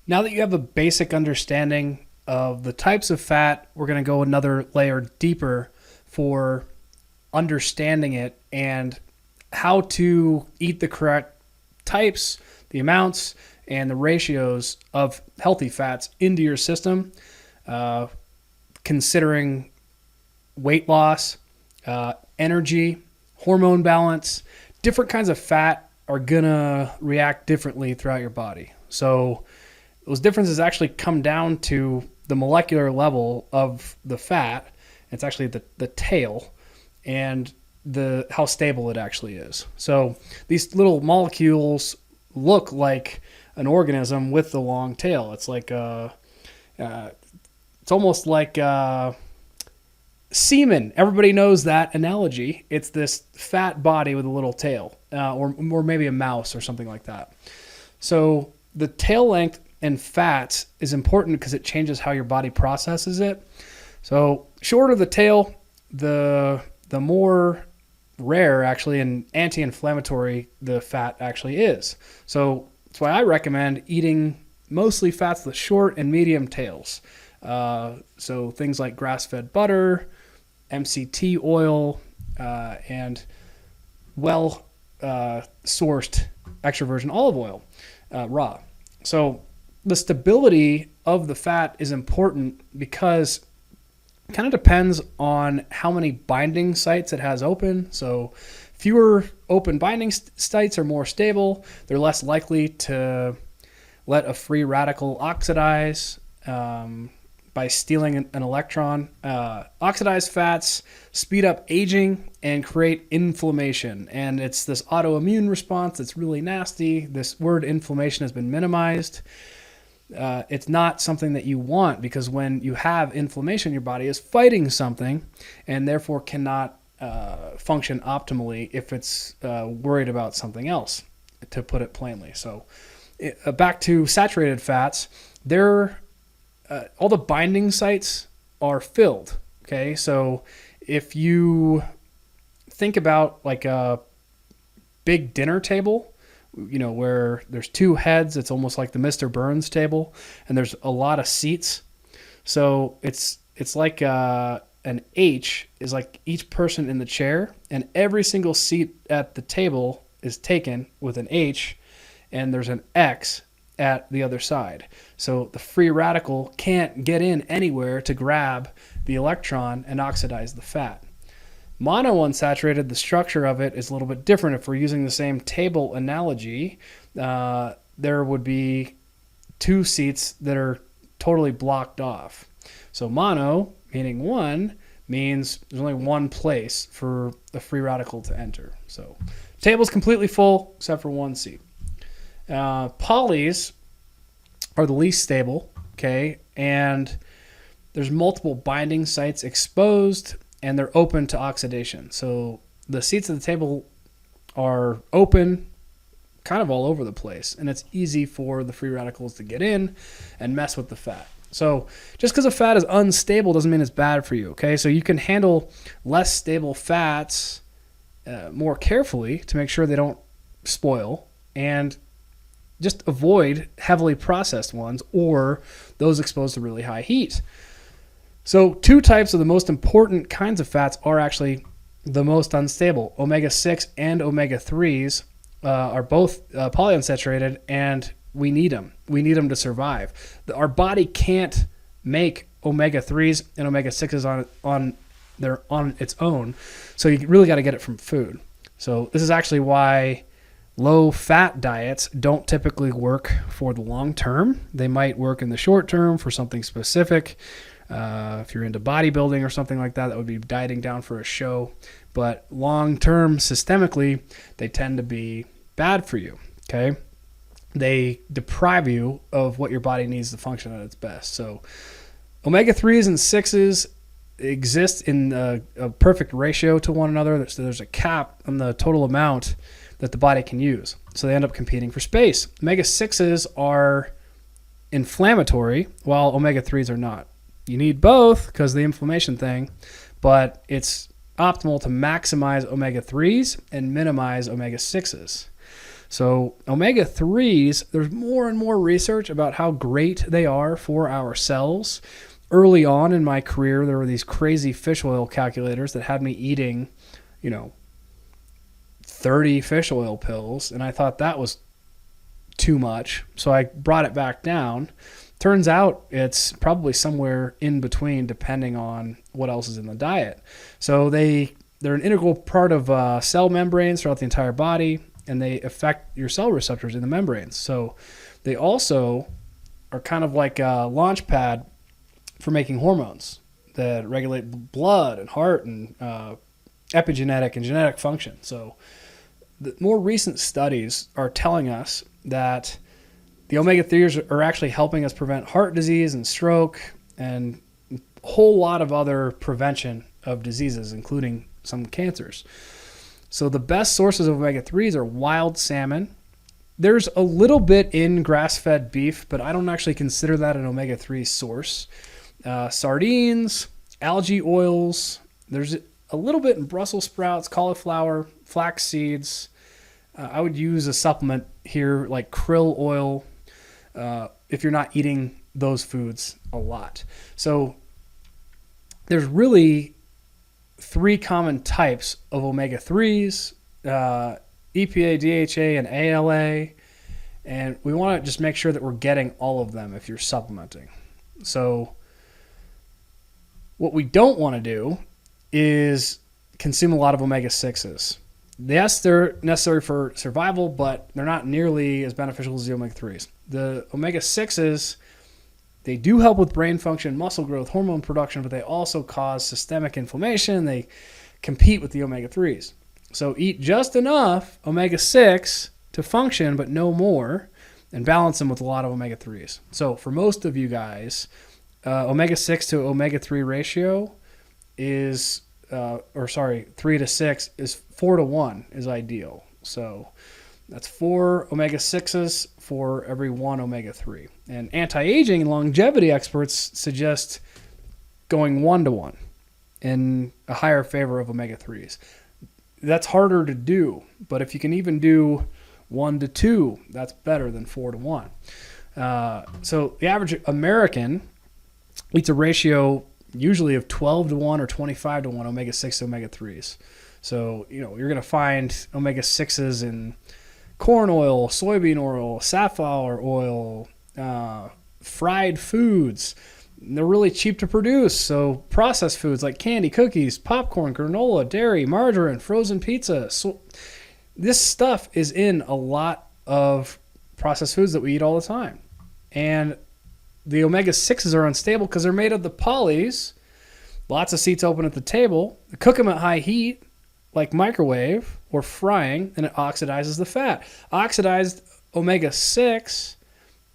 Now that you have a basic understanding of the types of fat, we're going to go another layer deeper for understanding it and how to eat the correct types, the amounts, and the ratios of healthy fats into your system, uh, considering weight loss, energy, hormone balance. Different kinds of fat are going to react differently throughout your body. So those differences actually come down to the molecular level of the fat. It's actually the tail and the how stable it actually is. So these little molecules look like an organism with the long tail. It's like it's almost like semen. Everybody knows that analogy. It's this fat body with a little tail, or maybe a mouse or something like that. So the tail length and fats is important because it changes how your body processes it. So shorter the tail, the more rare actually and anti-inflammatory the fat actually is. So that's why I recommend eating mostly fats with short and medium tails. So things like grass-fed butter, MCT oil, and well sourced extra virgin olive oil, raw. So the stability of the fat is important because it kind of depends on how many binding sites it has open. So fewer open binding sites are more stable. They're less likely to let a free radical oxidize by stealing an electron. Oxidized fats speed up aging and create inflammation. And it's this autoimmune response that's really nasty. This word inflammation has been minimized. It's not something that you want because when you have inflammation, your body is fighting something and therefore cannot function optimally if it's worried about something else, to put it plainly. So back to saturated fats, they're all the binding sites are filled. Okay, so if you think about like a big dinner table, where there's two heads, it's almost like the Mr. Burns table, and there's a lot of seats. So it's like an H is like each person in the chair, and every single seat at the table is taken with an H, and there's an X at the other side. So the free radical can't get in anywhere to grab the electron and oxidize the fat. Monounsaturated, the structure of it is a little bit different. If we're using the same table analogy, there would be two seats that are totally blocked off. So mono, meaning one, means there's only one place for a free radical to enter. So table's completely full except for one seat. Polys are the least stable, okay, and there's multiple binding sites exposed and they're open to oxidation. So the seats at the table are open kind of all over the place, and it's easy for the free radicals to get in and mess with the fat. So just because a fat is unstable doesn't mean it's bad for you, okay? So you can handle less stable fats more carefully to make sure they don't spoil, and just avoid heavily processed ones or those exposed to really high heat. So two types of the most important kinds of fats are actually the most unstable. Omega-6 and omega-3s are both polyunsaturated, and we need them. We need them to survive. Our body can't make omega-3s and omega-6s on its own, so you really got to get it from food. So this is actually why low-fat diets don't typically work for the long term. They might work in the short term for something specific. If you're into bodybuilding or something like that, that would be dieting down for a show. But long-term, systemically, they tend to be bad for you, okay? They deprive you of what your body needs to function at its best. So omega-3s and 6s exist in a perfect ratio to one another. So there's a cap on the total amount that the body can use. So they end up competing for space. Omega-6s are inflammatory, while omega-3s are not. You need both because of the inflammation thing, but it's optimal to maximize omega-3s and minimize omega-6s. So omega-3s, there's more and more research about how great they are for our cells. Early on in my career, there were these crazy fish oil calculators that had me eating, 30 fish oil pills, and I thought that was too much. So I brought it back down. Turns out it's probably somewhere in between, depending on what else is in the diet. So they're an integral part of cell membranes throughout the entire body, and they affect your cell receptors in the membranes. So they also are kind of like a launch pad for making hormones that regulate blood and heart and epigenetic and genetic function. So the more recent studies are telling us that the omega-3s are actually helping us prevent heart disease and stroke and a whole lot of other prevention of diseases, including some cancers. So the best sources of omega-3s are wild salmon. There's a little bit in grass-fed beef, but I don't actually consider that an omega-3 source. Sardines, algae oils. There's a little bit in Brussels sprouts, cauliflower, flax seeds. I would use a supplement here like krill oil if you're not eating those foods a lot. So there's really 3 common types of omega-3s, EPA, DHA, and ALA, and we want to just make sure that we're getting all of them if you're supplementing. So what we don't want to do is consume a lot of omega-6s. Yes, they're necessary for survival, but they're not nearly as beneficial as the omega-3s. The omega-6s, they do help with brain function, muscle growth, hormone production, but they also cause systemic inflammation. They compete with the omega-3s. So eat just enough omega-6 to function, but no more, and balance them with a lot of omega-3s. So for most of you guys, omega-6 to omega-3 ratio is 3 to 6 is 4 to 1 is ideal. So that's 4 omega-6s for every 1 omega-3. And anti-aging and longevity experts suggest going 1 to 1 in a higher favor of omega-3s. That's harder to do, but if you can even do 1 to 2, that's better than 4 to 1. So the average American eats a ratio usually of 12 to 1 or 25 to 1 omega-6 to omega-3s. So, you're going to find omega-6s in corn oil, soybean oil, safflower oil, fried foods. They're really cheap to produce. So processed foods like candy, cookies, popcorn, granola, dairy, margarine, frozen pizza. So this stuff is in a lot of processed foods that we eat all the time. And the omega-6s are unstable because they're made of the polys. Lots of seats open at the table. They cook them at high heat, like microwave or frying, and it oxidizes the fat. Oxidized omega-6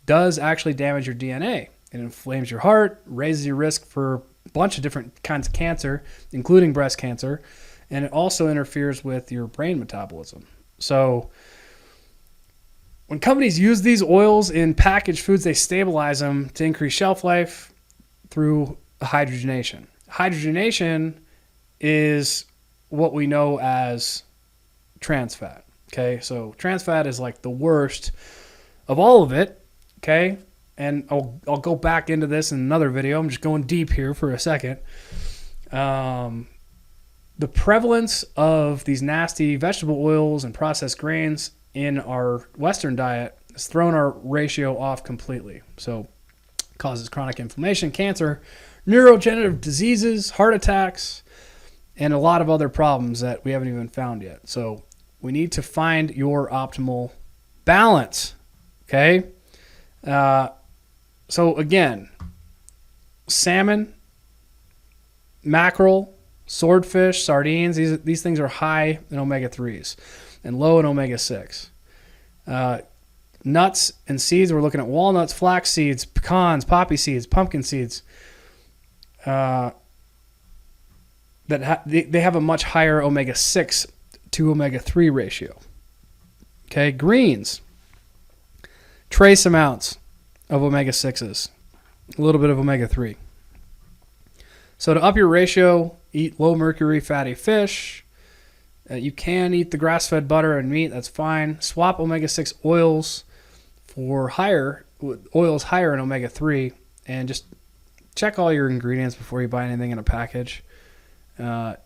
does actually damage your DNA. It inflames your heart, raises your risk for a bunch of different kinds of cancer, including breast cancer, and it also interferes with your brain metabolism. So when companies use these oils in packaged foods, they stabilize them to increase shelf life through hydrogenation. Hydrogenation is what we know as trans fat. Okay, so trans fat is like the worst of all of it. Okay, and I'll go back into this in another video. I'm just going deep here for a second. The prevalence of these nasty vegetable oils and processed grains in our Western diet has thrown our ratio off completely. So it causes chronic inflammation, cancer, neurodegenerative diseases, heart attacks, and a lot of other problems that we haven't even found yet. So we need to find your optimal balance. Okay? So again, salmon, mackerel, swordfish, sardines, these things are high in omega-3s and low in omega-6. Nuts and seeds, we're looking at walnuts, flax seeds, pecans, poppy seeds, pumpkin seeds. They have a much higher omega-6 to omega-3 ratio. Okay, greens, trace amounts of omega-6s, a little bit of omega-3. So to up your ratio, eat low mercury fatty fish, You can eat the grass-fed butter and meat. That's fine. Swap omega-6 oils for oils higher in omega-3, and just check all your ingredients before you buy anything in a package. The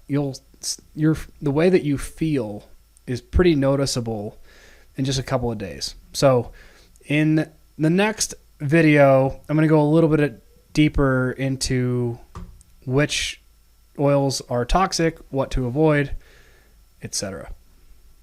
way that you feel is pretty noticeable in just a couple of days. So in the next video, I'm going to go a little bit deeper into which oils are toxic, what to avoid, etc.